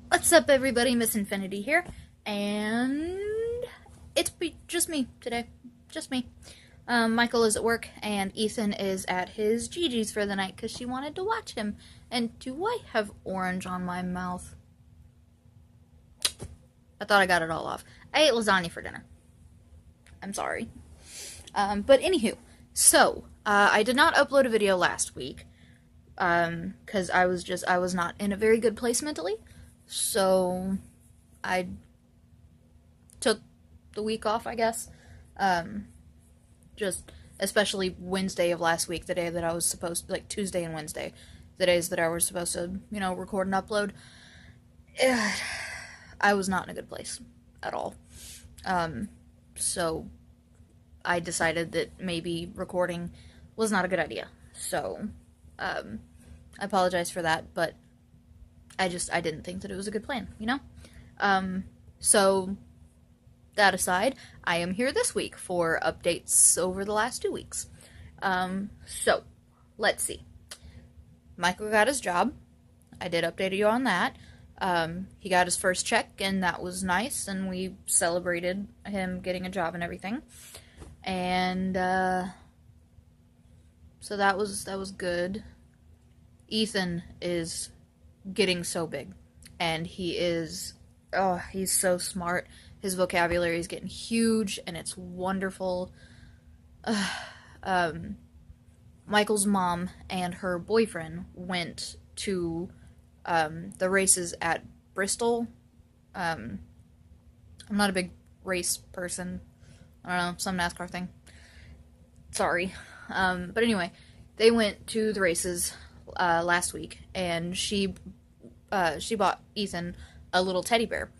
What's up, everybody? Msinfinity here, and it's just me today. Just me. Michael is at work, and Ethan is at his Gigi's for the night because she wanted to watch him. And do I have orange on my mouth? I thought I got it all off. I ate lasagna for dinner. I'm sorry. But anywho, so I did not upload a video last week because I was not in a very good place mentally. So I took the week off, I guess. Just especially Wednesday of last week, the day that I was supposed to, like Tuesday and Wednesday, the days that I was supposed to, record and upload. I was not in a good place at all. So I decided that maybe recording was not a good idea. So I apologize for that, but I didn't think that it was a good plan, So, that aside, I am here this week for updates over the last 2 weeks. So, let's see. Michael got his job. I did update you on that. He got his first check, and that was nice, and we celebrated him getting a job and everything. And, so that was good. Ethan is getting so big, and he's so smart. His vocabulary is getting huge, and it's wonderful. Michael's mom and her boyfriend went to the races at Bristol. I'm not a big race person. I don't know, some NASCAR thing. Sorry. But anyway, they went to the races last week, and she bought Ethan a little teddy bear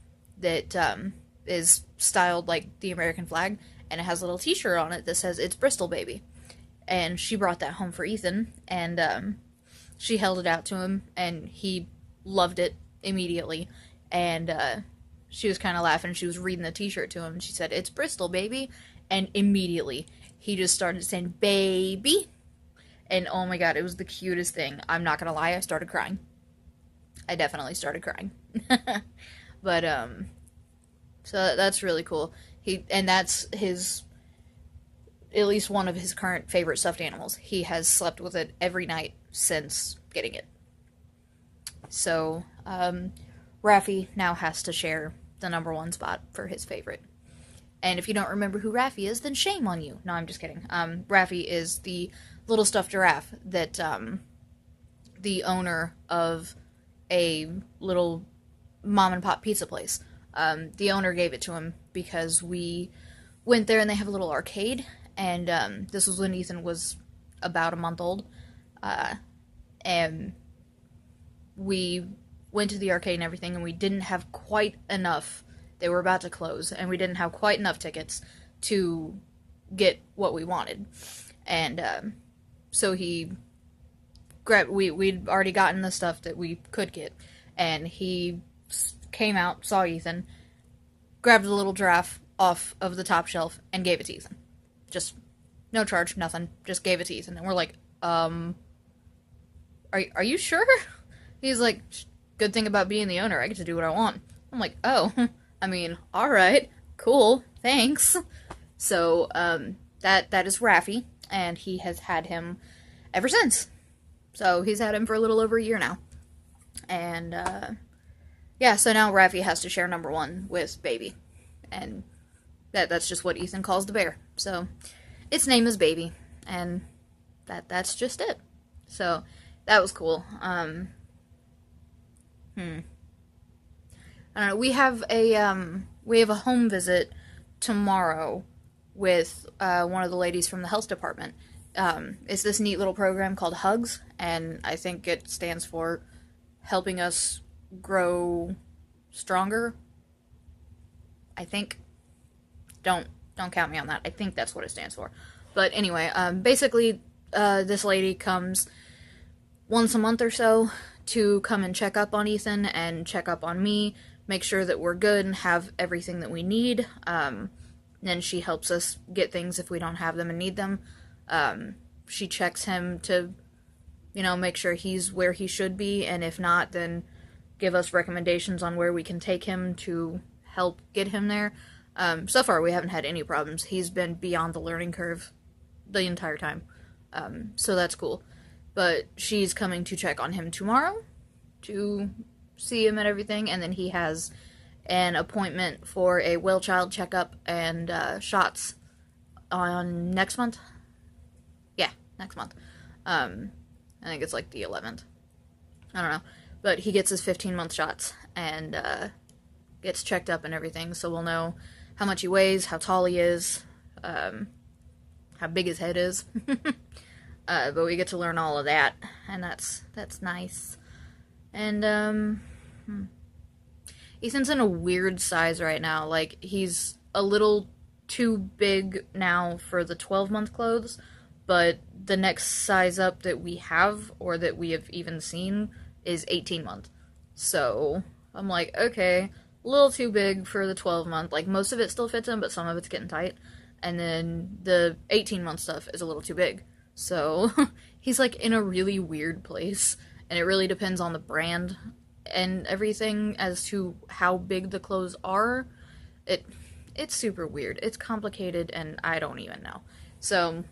that is styled like the American flag, and it has a little t-shirt on it that says "It's Bristol, baby." And she brought that home for Ethan, and she held it out to him, and he loved it immediately. And she was kind of laughing. She was reading the t-shirt to him, and she said, "It's Bristol, baby," and immediately he just started saying "baby." And oh my god, it was the cutest thing. I'm not gonna lie, I started crying. I definitely started crying. But, so that's really cool. That's his, at least one of his current favorite stuffed animals. He has slept with it every night since getting it. So, Raffi now has to share the #1 spot for his favorite. And if you don't remember who Raffi is, then shame on you. No, I'm just kidding. Raffi is the little stuffed giraffe that the owner of a little mom and pop pizza place. The owner gave it to him because we went there and they have a little arcade. And this was when Ethan was about a month old. And we went to the arcade and everything, and we didn't have quite enough. They were about to close, and we didn't have quite enough tickets to get what we wanted. And so he grabbed, we'd already gotten the stuff that we could get, and he came out, saw Ethan, grabbed the little giraffe off of the top shelf, and gave it to Ethan. Just, no charge, nothing, just gave it to Ethan. And we're like, are you sure? He's like, good thing about being the owner, I get to do what I want. I'm like, oh, I mean, alright, cool, thanks. So, that is Raffi, and he has had him ever since. So, he's had him for a little over a year now. And, yeah, so now Raffi has to share #1 with Baby. And that's just what Ethan calls the bear. So, its name is Baby, and that's just it. So, that was cool. I don't know. We have a home visit tomorrow with one of the ladies from the health department. It's this neat little program called Hugs, and I think it stands for helping us grow stronger. I think. Don't count me on that. I think that's what it stands for. But anyway, basically, this lady comes once a month or so to come and check up on Ethan and check up on me, make sure that we're good and have everything that we need. Then she helps us get things if we don't have them and need them. She checks him to, make sure he's where he should be, and if not, then give us recommendations on where we can take him to help get him there. So far, we haven't had any problems. He's been beyond the learning curve the entire time. So that's cool. But she's coming to check on him tomorrow to see him and everything, and then he has an appointment for a well child checkup and shots on next month. Yeah, next month. I think it's like the 11th. I don't know. But he gets his 15-month shots and gets checked up and everything, so we'll know how much he weighs, how tall he is, how big his head is. But we get to learn all of that, and that's nice. And Ethan's in a weird size right now. Like, he's a little too big now for the 12-month clothes, but the next size up that we have, or that we have even seen, is 18-month. So I'm like, okay, a little too big for the 12-month. Like, most of it still fits him, but some of it's getting tight. And then the 18-month stuff is a little too big. So he's like in a really weird place, and it really depends on the brand and everything as to how big the clothes are. It's super weird. It's complicated, and I don't even know. So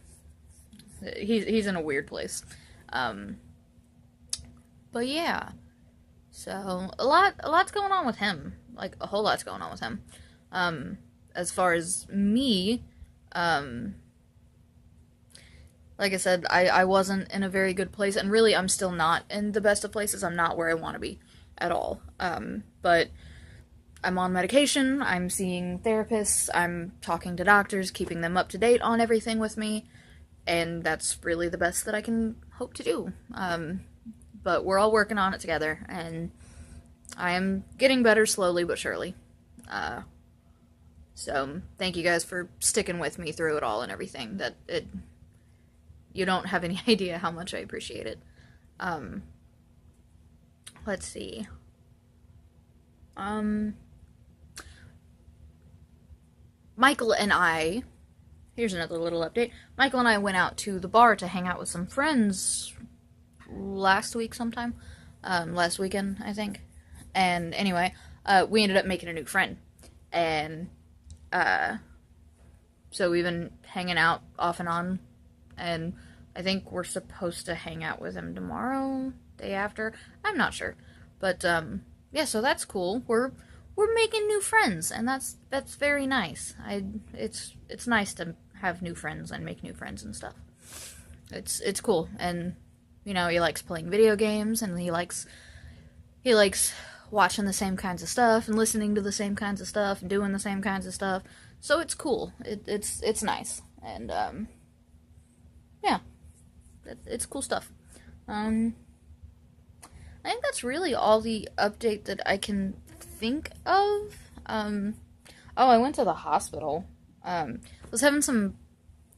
he's in a weird place. But yeah, so a lot's going on with him. Like, a whole lot's going on with him. As far as me, like I said, I wasn't in a very good place, and really I'm still not in the best of places. I'm not where I want to be at all. But I'm on medication, I'm seeing therapists, I'm talking to doctors, keeping them up to date on everything with me, and that's really the best that I can hope to do. But we're all working on it together, and I am getting better slowly but surely. So thank you guys for sticking with me through it all and everything. You don't have any idea how much I appreciate it. Let's see. Michael and I, here's another little update. Michael and I went out to the bar to hang out with some friends last week sometime. Last weekend, I think. And anyway, we ended up making a new friend. And, so we've been hanging out off and on, and I think we're supposed to hang out with him tomorrow, day after. I'm not sure. But, yeah, so that's cool. We're making new friends, and that's very nice. It's nice to have new friends and make new friends and stuff. It's cool. And, you know, he likes playing video games, and he likes watching the same kinds of stuff, and listening to the same kinds of stuff, and doing the same kinds of stuff. So it's cool. It's nice. And, yeah. It's cool stuff. I think that's really all the update that I can think of. Oh, I went to the hospital. Was having some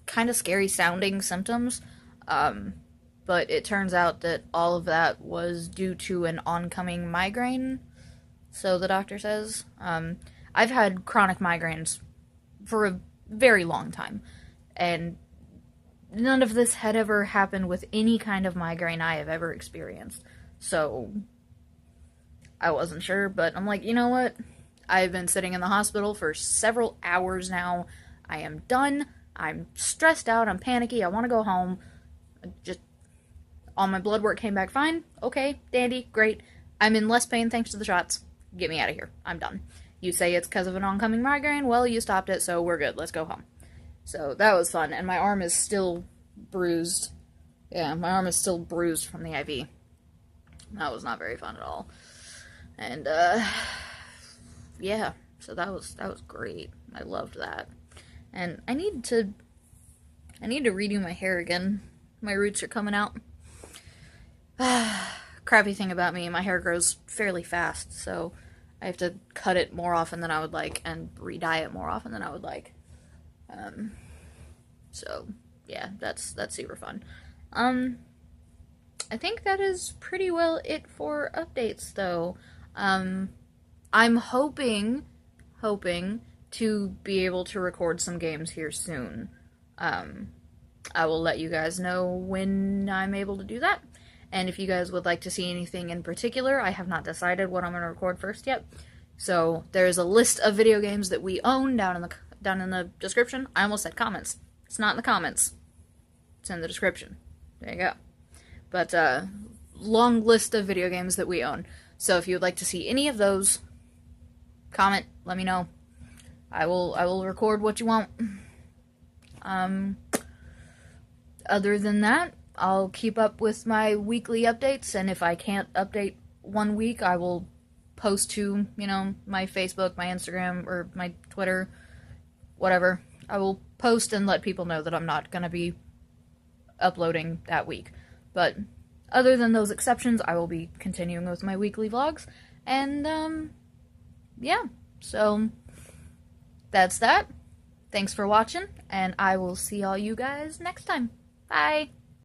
kind of scary sounding symptoms. But it turns out that all of that was due to an oncoming migraine. So the doctor says. I've had chronic migraines for a very long time. And none of this had ever happened with any kind of migraine I have ever experienced. So I wasn't sure, but I'm like, you know what? I've been sitting in the hospital for several hours now. I am done. I'm stressed out. I'm panicky. I want to go home. Just all my blood work came back fine. Okay, dandy, great. I'm in less pain thanks to the shots. Get me out of here. I'm done. You say it's because of an oncoming migraine. Well, you stopped it, so we're good. Let's go home. So that was fun, and my arm is still bruised. Yeah, my arm is still bruised from the IV. That was not very fun at all. And, yeah, so that was great. I loved that. And I need to redo my hair again. My roots are coming out. Crappy thing about me, my hair grows fairly fast, so I have to cut it more often than I would like, and re-dye it more often than I would like. So, yeah, that's super fun. I think that is pretty well it for updates, though. I'm hoping to be able to record some games here soon. I will let you guys know when I'm able to do that, And if you guys would like to see anything in particular, I have not decided what I'm going to record first yet. So there's a list of video games that we own down in the description. I almost said comments. It's not in the comments. It's in the description. There you go. But long list of video games that we own. So if you would like to see any of those, comment, let me know. I will record what you want. Other than that, I'll keep up with my weekly updates, and if I can't update one week, I will post to, my Facebook, my Instagram, or my Twitter, whatever. I will post and let people know that I'm not going to be uploading that week. But other than those exceptions, I will be continuing with my weekly vlogs, and, yeah, so that's that. Thanks for watching, and I will see all you guys next time. Bye!